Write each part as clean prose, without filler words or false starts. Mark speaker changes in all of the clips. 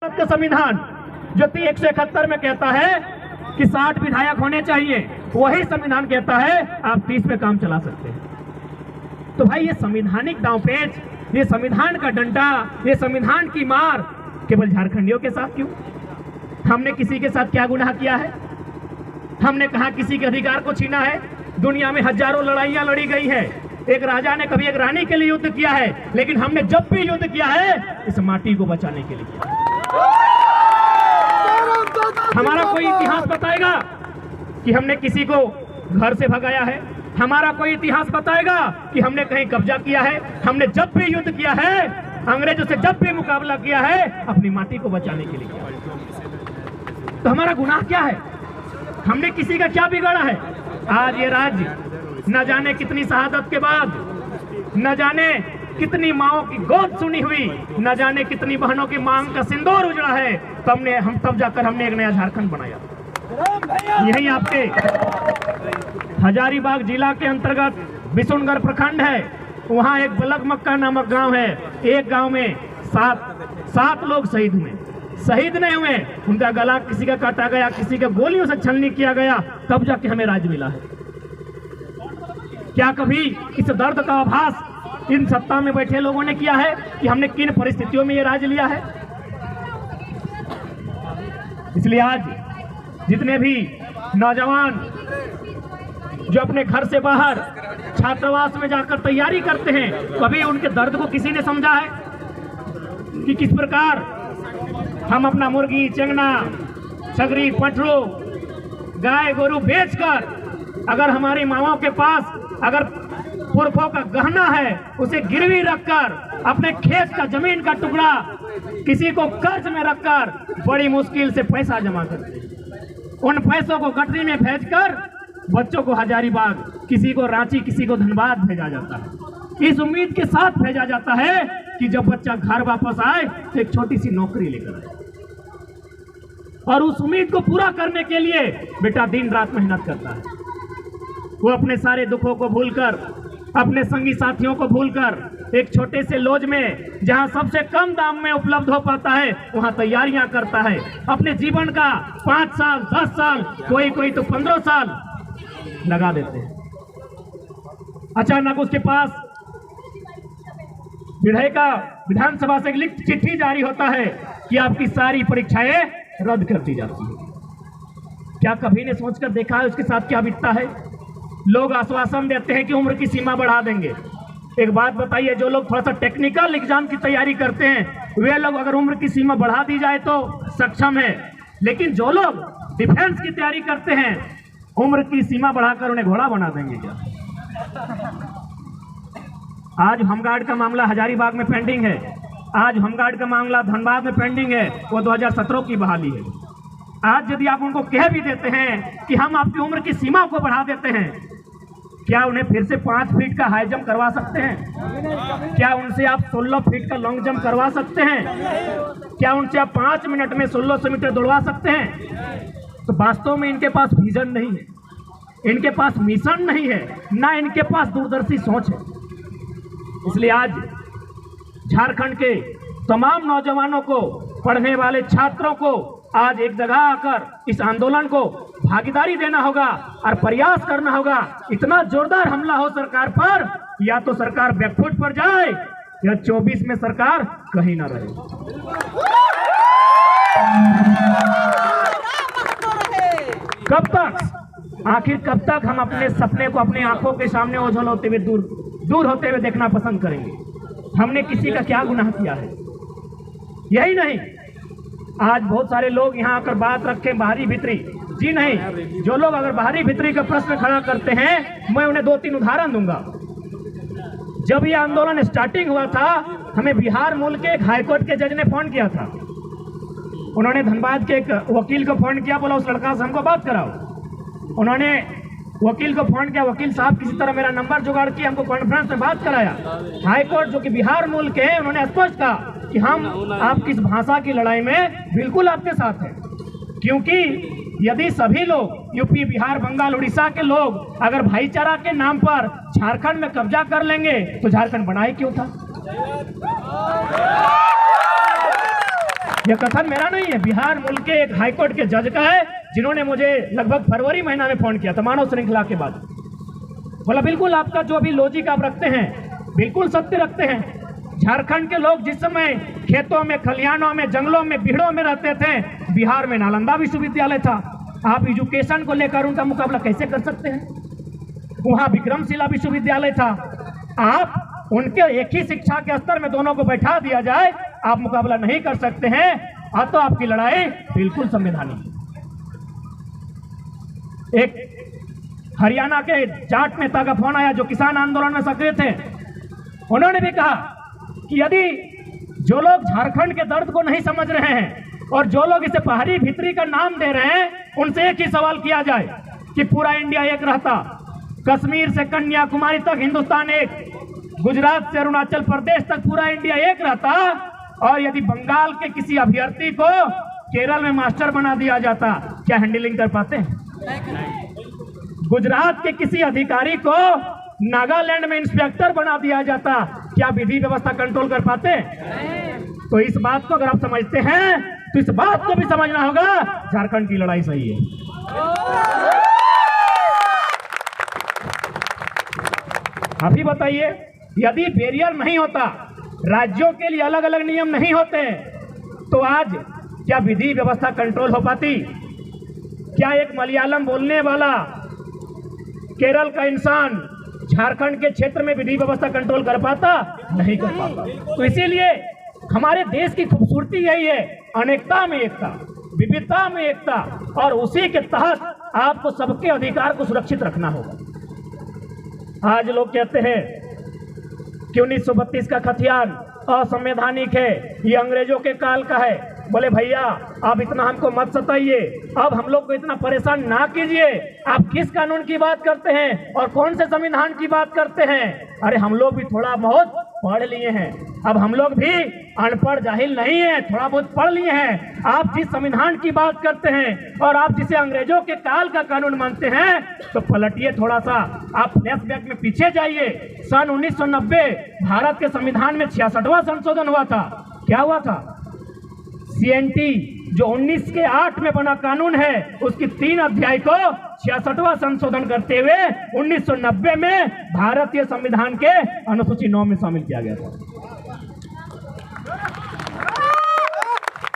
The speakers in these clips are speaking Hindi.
Speaker 1: भारत का संविधान जो 171 में कहता है कि 60 विधायक होने चाहिए, वही संविधान कहता है आप 30 पे काम चला सकते हैं। तो भाई ये संवैधानिक दांवपेच, ये संविधान का डंडा, ये संविधान की मार केवल झारखंडियों के साथ क्यों? हमने किसी के साथ क्या गुनाह किया है? हमने कहा किसी के अधिकार को छीना है? दुनिया में हजारों लड़ाइयां लड़ी गई है। एक राजा ने कभी एक रानी के लिए युद्ध किया है, लेकिन हमने जब भी युद्ध किया है इस माटी को बचाने के लिए किया। हमारा कोई इतिहास बताएगा कि हमने किसी को घर से भगाया है? हमारा कोई इतिहास बताएगा कि हमने कहीं कब्जा किया है? हमने जब भी युद्ध किया है, अंग्रेजों से जब भी मुकाबला किया है, अपनी माटी को बचाने के लिए किया। तो हमारा गुनाह क्या है? हमने किसी का क्या बिगाड़ा है? आज ये राज्य न जाने कितनी शहादत के बाद, न जाने कितनी माओं की गोद सुनी हुई, न जाने कितनी बहनों की मांग का सिंदूर उजड़ा है, तब जाकर हमने एक नया झारखंड बनाया। यही आपके हजारीबाग जिला के अंतर्गत बिशुनगढ़ प्रखंड है। वहां एक बलग मक्का नामक गांव है। एक गांव में सात लोग शहीद हुए। शहीद नहीं हुए, उनका गला किसी का काटा गया, किसी का गोलियों से छलनी किया गया, तब जाके हमें राज्य मिला है। क्या कभी इस दर्द का आभास इन सत्ता में बैठे लोगों ने किया है कि हमने किन परिस्थितियों में ये राज्य लिया है? इसलिए आज जितने भी नौजवान जो अपने घर से बाहर छात्रावास में जाकर तैयारी करते हैं, कभी उनके दर्द को किसी ने समझा है कि किस प्रकार हम अपना मुर्गी, चंगना, छगरी, पटरू, गाय गोरू बेचकर अगर हमारी मावाओं के पास अगर पुरखों का गहना है, उसे गिरवी रखकर अपने खेत का जमीन का टुकड़ा किसी को कर्ज में रखकर बड़ी मुश्किल से पैसा जमा करते हैं। उन पैसों को गठरी में भेजकर बच्चों को हजारीबाग, किसी को रांची, किसी को धनबाद भेजा जाता है। इस उम्मीद के साथ भेजा जाता है कि जब बच्चा घर वापस आए तो एक छोटी सी नौकरी लेकर आए। और उस उम्मीद को पूरा करने के लिए बेटा दिन रात मेहनत करता है। वो अपने सारे दुखों को भूलकर, अपने संगी साथियों को भूलकर एक छोटे से लॉज में जहां सबसे कम दाम में उपलब्ध हो पाता है, वहां तैयारियां करता है। अपने जीवन का 5 साल, 10 साल, कोई तो 15 साल लगा देते हैं। अचानक उसके पास विधानसभा से लिखित चिट्ठी जारी होता है कि आपकी सारी परीक्षाएं रद्द कर दी जाती है। क्या कभी ने सोचकर देखा है उसके साथ क्या बीतता है? लोग आश्वासन देते हैं कि उम्र की सीमा बढ़ा देंगे। एक बात बताइए, जो लोग थोड़ा सा टेक्निकल एग्जाम की तैयारी करते हैं, वे लोग अगर उम्र की सीमा बढ़ा दी जाए तो सक्षम है, लेकिन जो लोग डिफेंस की तैयारी करते हैं, उम्र की सीमा बढ़ाकर उन्हें घोड़ा बना देंगे क्या? आज होमगार्ड का मामला हजारीबाग में पेंडिंग है। आज होमगार्ड का मामला धनबाद में पेंडिंग है। वो 2017 की बहाली है। आज यदि आप उनको कह भी देते हैं कि हम आपकी उम्र की सीमा को बढ़ा देते हैं, क्या उन्हें फिर से 5 फीट का हाई जंप करवा सकते हैं? क्या उनसे आप 16 फीट का लॉन्ग जंप करवा सकते हैं? क्या उनसे आप 5 मिनट में 1600 मीटर दौड़वा सकते हैं? तो वास्तव में इनके पास विजन नहीं है, इनके पास मिशन नहीं है, ना इनके पास दूरदर्शी सोच है। इसलिए आज झारखंड के तमाम नौजवानों को, पढ़ने वाले छात्रों को आज एक जगह आकर इस आंदोलन को भागीदारी देना होगा और प्रयास करना होगा। इतना जोरदार हमला हो सरकार पर, या तो सरकार बैकफुट पर जाए या 24 में सरकार कहीं ना रहे। कब तक, आखिर कब तक हम अपने सपने को अपनी आंखों के सामने ओझल होते हुए दूर होते हुए देखना पसंद करेंगे? हमने किसी का क्या गुनाह किया है? यही नहीं, आज बहुत सारे लोग यहाँ आकर बात रखें बाहरी भीतरी। जी नहीं, जो लोग अगर बाहरी भीतरी का प्रश्न खड़ा करते हैं, मैं उन्हें 2-3 उदाहरण दूंगा। जब ये आंदोलन स्टार्टिंग हुआ था, हमें बिहार मूल के एक हाईकोर्ट के जज ने फोन किया था। उन्होंने धनबाद के एक वकील को फोन किया, बोला उस लड़का से हमको बात कराओ। उन्होंने वकील को फोन किया, वकील साहब किसी तरह मेरा नंबर जुगाड़ किया, हमको कॉन्फ्रेंस में बात कराया। हाईकोर्ट जो कि बिहार मूल के हैं, उन्होंने स्पष्ट कहा कि हम आपकी इस भाषा की लड़ाई में बिल्कुल आपके साथ हैं, क्योंकि यदि सभी लोग यूपी, बिहार, बंगाल, उड़ीसा के लोग अगर भाईचारा के नाम पर झारखंड में कब्जा कर लेंगे तो झारखंड बना ही क्यों था? यह कथन मेरा नहीं है, बिहार मुल्क के एक हाईकोर्ट के जज का है, जिन्होंने मुझे लगभग फरवरी महीना में फोन किया था मानव श्रृंखला के बाद। बोला बिल्कुल आपका जो भी लॉजिक आप रखते हैं बिल्कुल सत्य रखते हैं। झारखंड के लोग जिस समय खेतों में, खलिहानों में, जंगलों में, बिहड़ों में रहते थे, बिहार में नालंदा विश्वविद्यालय था। आप एजुकेशन को लेकर उनका मुकाबला कैसे कर सकते हैं? वहां विक्रमशिला विश्वविद्यालय था। आप उनके एक ही शिक्षा के स्तर में दोनों को बैठा दिया जाए, आप मुकाबला नहीं कर सकते हैं। तो आपकी लड़ाई बिल्कुल संवैधानिक। एक हरियाणा के जाट नेता का फोन आया जो किसान आंदोलन में सक्रिय थे। उन्होंने भी कहा कि यदि जो लोग झारखंड के दर्द को नहीं समझ रहे हैं और जो लोग इसे पहाड़ी भित्री का नाम दे रहे हैं, उनसे एक ही सवाल किया जाए कि पूरा इंडिया एक रहता, कश्मीर से कन्याकुमारी तक हिंदुस्तान एक, गुजरात से अरुणाचल प्रदेश तक पूरा इंडिया एक रहता, और यदि बंगाल के किसी अभ्यर्थी को केरल में मास्टर बना दिया जाता, क्या हैंडलिंग कर पाते हैं? गुजरात के किसी अधिकारी को नागालैंड में इंस्पेक्टर बना दिया जाता, क्या विधि व्यवस्था कंट्रोल कर पाते? तो इस बात को अगर आप समझते हैं तो इस बात को भी समझना होगा, झारखंड की लड़ाई सही है। अभी बताइए, यदि बैरियर नहीं होता, राज्यों के लिए अलग अलग नियम नहीं होते, तो आज क्या विधि व्यवस्था कंट्रोल हो पाती? क्या एक मलयालम बोलने वाला केरल का इंसान झारखंड के क्षेत्र में विधि व्यवस्था कंट्रोल कर पाता? नहीं कर पाता। तो इसीलिए हमारे देश की खूबसूरती यही है, अनेकता में एकता, विविधता में एकता, और उसी के तहत आपको सबके अधिकार को सुरक्षित रखना होगा। आज लोग कहते हैं कि 1932 का खतियान असंवैधानिक है, ये अंग्रेजों के काल का है। बोले भैया आप इतना हमको मत सताइए, अब हम लोग को इतना परेशान ना कीजिए। आप किस कानून की बात करते हैं और कौन से संविधान की बात करते हैं? अरे हम लोग भी थोड़ा बहुत पढ़ लिए हैं, अब हम लोग भी अनपढ़ जाहिल नहीं है, थोड़ा बहुत पढ़ लिए हैं। आप जिस संविधान की बात करते हैं और आप जिसे अंग्रेजों के काल का कानून मानते हैं, तो पलटिए थोड़ा सा, आप फ्लैशबैक में पीछे जाइए। सन 1990 भारत के संविधान में 66वां संशोधन हुआ था। क्या हुआ था? CNT जो 1908 में बना कानून है, उसकी 3 अध्याय को 66वां संशोधन करते हुए 1990 में भारतीय संविधान के अनुसूची 9 में शामिल किया गया था।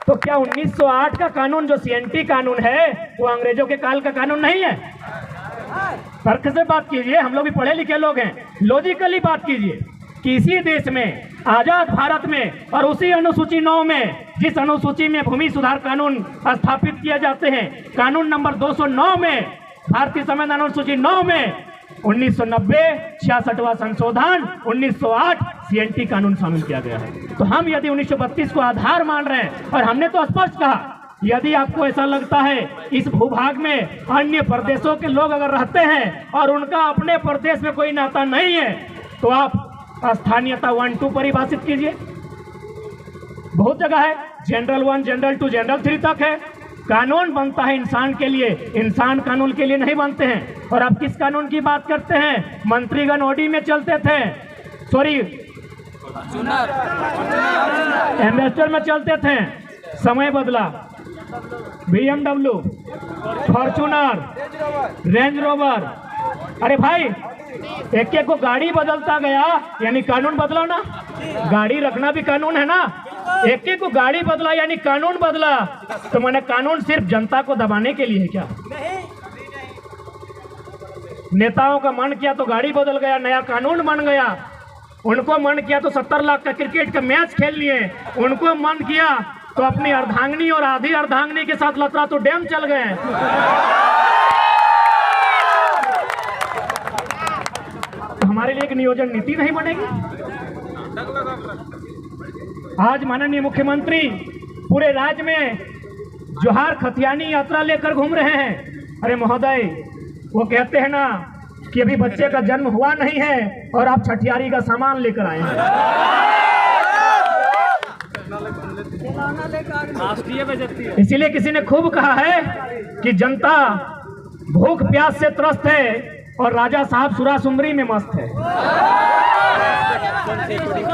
Speaker 1: तो क्या 1908 का कानून जो CNT कानून है वो अंग्रेजों के काल का कानून नहीं है? तर्क से बात कीजिए, हम लोग भी पढ़े लिखे लोग हैं, लॉजिकली बात कीजिए। किसी देश में, आजाद भारत में, और उसी अनुसूची 9 में, जिस अनुसूची में भूमि सुधार कानून स्थापित किए जाते हैं, कानून नंबर 209 में, भारतीय संविधान अनुसूची 9 में 1990 66वां संशोधन 1908 CNT कानून शामिल किया गया है। तो हम यदि 1932 को आधार मान रहे हैं, और हमने तो स्पष्ट कहा, यदि आपको ऐसा लगता है इस भूभाग में अन्य प्रदेशों के लोग अगर रहते हैं और उनका अपने प्रदेश में कोई नाता नहीं है, तो आप स्थानीयता 1-2 परिभाषित कीजिए। बहुत जगह है, जनरल 1, जनरल 2, जनरल 3 तक है। कानून बनता है इंसान के लिए, इंसान कानून के लिए नहीं बनते हैं। और आप किस कानून की बात करते हैं? मंत्रीगण ओडी में चलते थे, सॉरी एम्बेसडर में चलते थे, समय बदला, BMW, फॉर्चूनर, रेंज रोवर। अरे भाई एक को गाड़ी बदलता गया, यानी कानून बदला ना? गाड़ी रखना भी कानून है ना? एक को गाड़ी बदला यानी कानून बदला। तो मैंने कानून सिर्फ जनता को दबाने के लिए है क्या? नेताओं का मन किया तो गाड़ी बदल गया, नया कानून बन गया। उनको मन किया तो 70 लाख का क्रिकेट का मैच खेल लिए। उनको मन किया तो अपनी अर्धांगिनी और आधी अर्धांगिनी के साथ लतरा तो डैम चल गए। हमारे लिए एक नियोजन नीति नहीं बनेगी? आज माननीय मुख्यमंत्री पूरे राज्य में जोहार खतियानी यात्रा लेकर घूम रहे हैं। अरे महोदय, वो कहते हैं ना कि अभी बच्चे का जन्म हुआ नहीं है और आप छठियारी का सामान लेकर आए हैं। इसीलिए किसी ने खूब कहा है कि जनता भूख प्यास से त्रस्त है, और राजा साहब सुरा सुंदरी में मस्त है।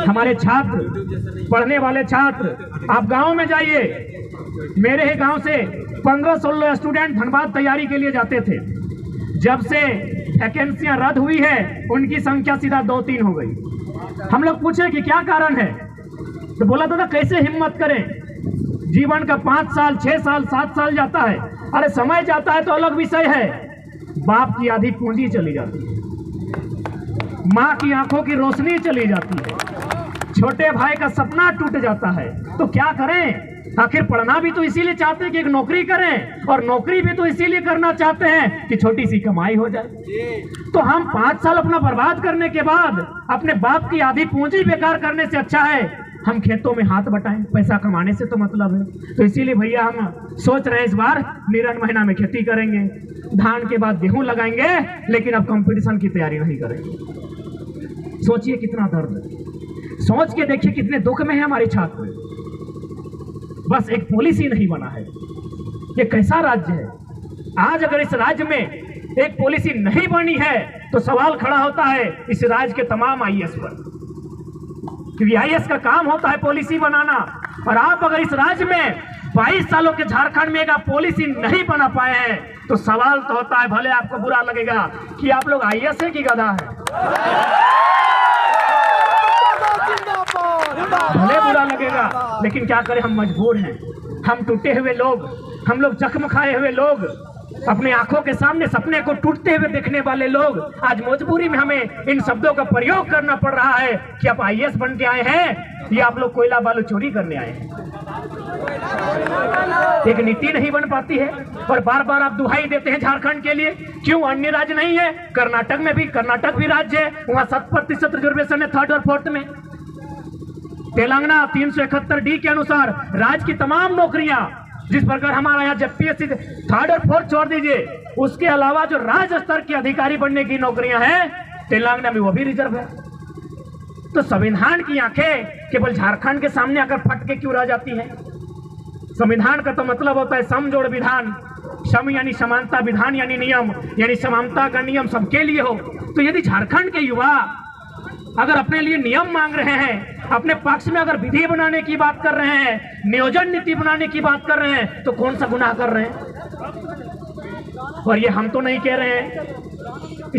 Speaker 1: हमारे छात्र, पढ़ने वाले छात्र, आप गांव में जाइए। मेरे ही गांव से 15-16 स्टूडेंट धनबाद तैयारी के लिए जाते थे। जब से वैकेंसियां रद्द हुई है उनकी संख्या सीधा 2-3 हो गई। हम लोग पूछे कि क्या कारण है, तो बोला था कैसे हिम्मत करें, जीवन का 5 साल 6 साल 7 साल जाता है। अरे समय जाता है तो अलग विषय है, बाप की आधी पूंजी चली जाती है, माँ की आंखों की रोशनी चली जाती है, छोटे भाई का सपना टूट जाता है। तो क्या करें? आखिर पढ़ना भी तो इसीलिए चाहते हैं कि एक नौकरी करें, और नौकरी भी तो इसीलिए करना चाहते हैं कि छोटी सी कमाई हो जाए। तो हम 5 साल अपना बर्बाद करने के बाद अपने बाप की आधी पूंजी बेकार करने से अच्छा है हम खेतों में हाथ बटाएं। पैसा कमाने से तो मतलब है। तो इसीलिए भैया हम सोच रहे हैं इस बार निरन महीना में खेती करेंगे, धान के बाद गेहूं लगाएंगे, लेकिन अब कंपटीशन की तैयारी नहीं करेंगे। सोचिए कितना दर्द, सोच के देखिए कितने दुख में है हमारे छात्र। बस एक पुलिस ही नहीं बना है। ये कैसा राज्य है? आज अगर इस राज्य में एक पुलिस ही नहीं बनी है तो सवाल खड़ा होता है इस राज्य के तमाम आईएएस पर, क्योंकि आईएएस का काम होता है पॉलिसी बनाना। और आप अगर इस राज्य में 22 सालों के झारखंड में एक आप पॉलिसी नहीं बना पाए हैं तो सवाल तो होता है, भले आपको बुरा लगेगा कि आप लोग आईएएस है कि गधा है, भले बुरा लगेगा, लेकिन क्या करें, हम मजबूर हैं। हम टूटे हुए लोग, हम लोग जख्म खाए हुए लोग, अपने आंखों के सामने सपने को टूटते हुए देखने वाले लोग, आज मजबूरी में हमें इन शब्दों का प्रयोग करना पड़ रहा है कि आप आईएएस बन के आए हैं या आप लोग कोयला बालू चोरी करने आए हैं। एक नीति नहीं बन पाती है और बार बार आप दुहाई देते हैं झारखंड के लिए। क्यों अन्य राज्य नहीं है? कर्नाटक में भी, कर्नाटक भी राज्य है, वहां 7% रिजर्वेशन है 3rd और 4th में। तेलंगाना 371D के अनुसार राज्य की तमाम नौकरियां, जिस प्रकार हमारा यहाँ जब पीएससी 3rd और 4th छोड़ दीजिए, उसके अलावा जो राज्य स्तर के अधिकारी बनने की नौकरियां हैं तेलंगाना में वो भी रिजर्व है। तो संविधान की आंखें केवल झारखंड के सामने आकर फट के क्यों रह जाती हैं? संविधान का तो मतलब होता है समजोड़ विधान, सम यानी समानता, विधान यानी नियम, यानी समानता का नियम सबके लिए हो। तो यदि झारखंड के युवा अगर अपने लिए नियम मांग रहे हैं, अपने पक्ष में अगर विधि बनाने की बात कर रहे हैं, नियोजन नीति बनाने की बात कर रहे हैं, तो कौन सा गुनाह कर रहे हैं? और ये हम तो नहीं कह रहे हैं।